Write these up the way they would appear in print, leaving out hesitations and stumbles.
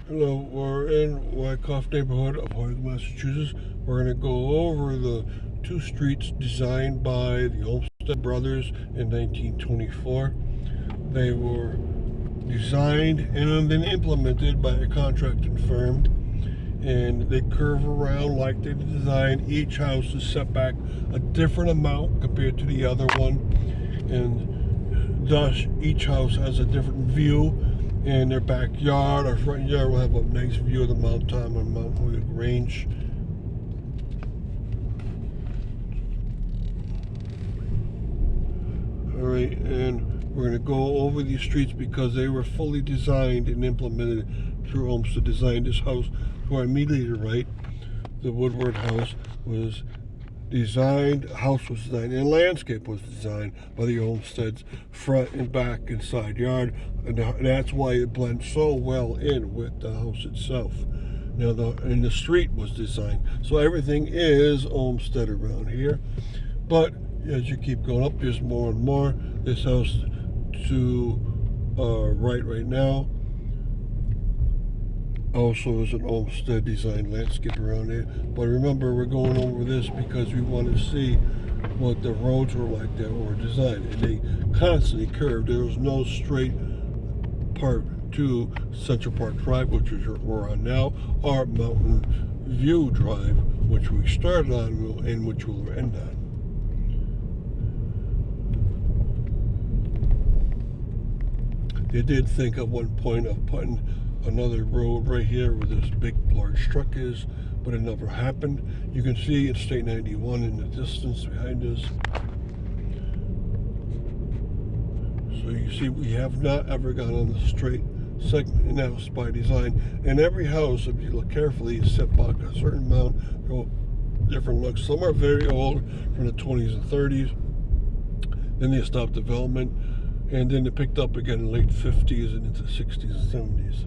Hello, we're in Wyckoff neighborhood of Holyoke, Massachusetts. We're going to go over the two streets designed by the Olmsted brothers in 1924. They were designed and then implemented by a contracting firm, and they curve around like they designed. Each house is set back a different amount compared to the other one, and thus each house has a different view. In their backyard or front yard, we'll have a nice view of the Mount Tom and Mount Holyoke Range. Alright, and we're going to go over these streets because they were fully designed and implemented through Olmsted. Designed this house to our immediately right. The Woodward house was designed, house was designed, and landscape was designed by the Olmsteds, front and back and side yard, and that's why it blends so well in with the house itself. Now, the street was designed, so everything is Olmsted around here. But as you keep going up, there's more and more. This house to right now also is an Olmsted designed landscape around it. But remember, we're going over this because we want to see what the roads were like that were designed. And they constantly curved. There was no straight part to Central Park Drive, which we're on now, or Mountain View Drive, which we started on and which we'll end on. They did think at one point of putting another road right here where this big large truck is, but it never happened. You can see it's State 91 in the distance behind us. So you see we have not ever gone on the straight segment, and that was by design. And every house, if you look carefully, is set back a certain amount. Different looks. Some are very old, from the 20s and 30s. Then they stopped development, and then they picked up again in the late 50s and into 60s and 70s.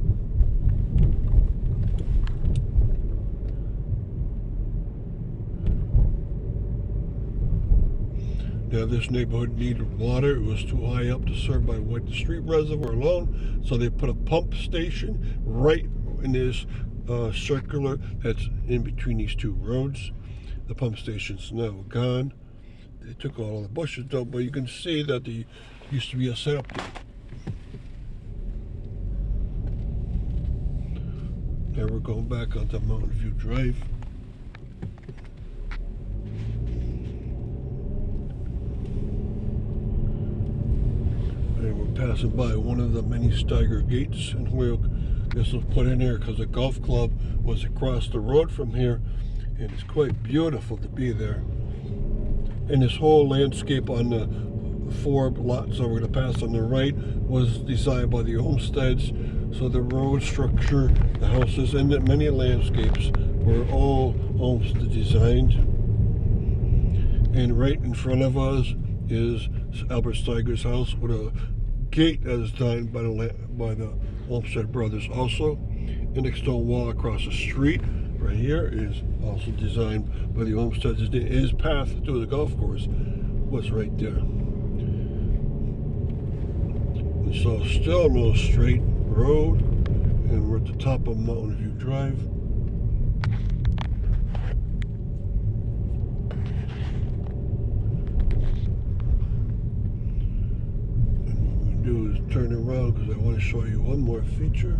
Now, this neighborhood needed water. It was too high up to serve by White Street Reservoir alone, so they put a pump station right in this circular that's in between these two roads. The pump station's now gone. They took all of the bushes down, but you can see that there used to be a setup there. Now we're going back onto Mountain View Drive. And we're passing by one of the many stagger gates in Holyoke. This was put in there because the golf club was across the road from here, and it's quite beautiful to be there. And this whole landscape on the 4 lots that we're going to pass on the right was designed by the Olmsteds. So the road structure, the houses, and the many landscapes were all Olmsted designed. And right in front of us is Albert Steiger's house with a gate that is designed by the Olmsted brothers also. And the stone wall across the street right here is also designed by the Olmsteds. His path to the golf course was right there. And so still no straight road, and we're at the top of Mountain View Drive. Do is turn around because I want to show you one more feature.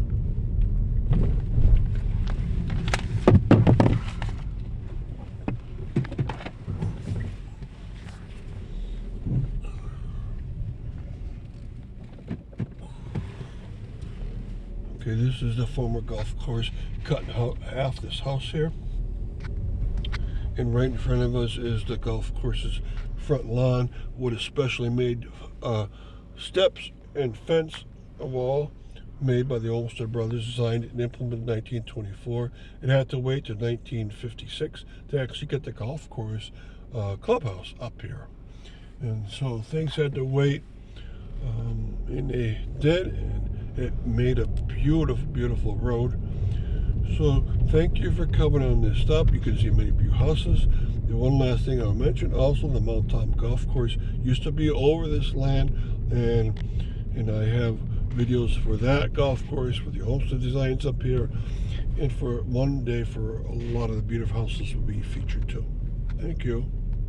Okay, this is the former golf course, cutting half this house here. And right in front of us is the golf course's front lawn with a specially made steps and fence wall made by the Olmsted brothers, designed and implemented in 1924. It had to wait to 1956 to actually get the golf course clubhouse up here. And so things had to wait, and they did, and it made a beautiful, beautiful road. So thank you for coming on this stop. You can see many beautiful houses. The one last thing I'll mention, also the Mount Tom Golf Course used to be over this land, and I have videos for that golf course, for the homestead designs up here, and for one day for a lot of the beautiful houses will be featured too. Thank you.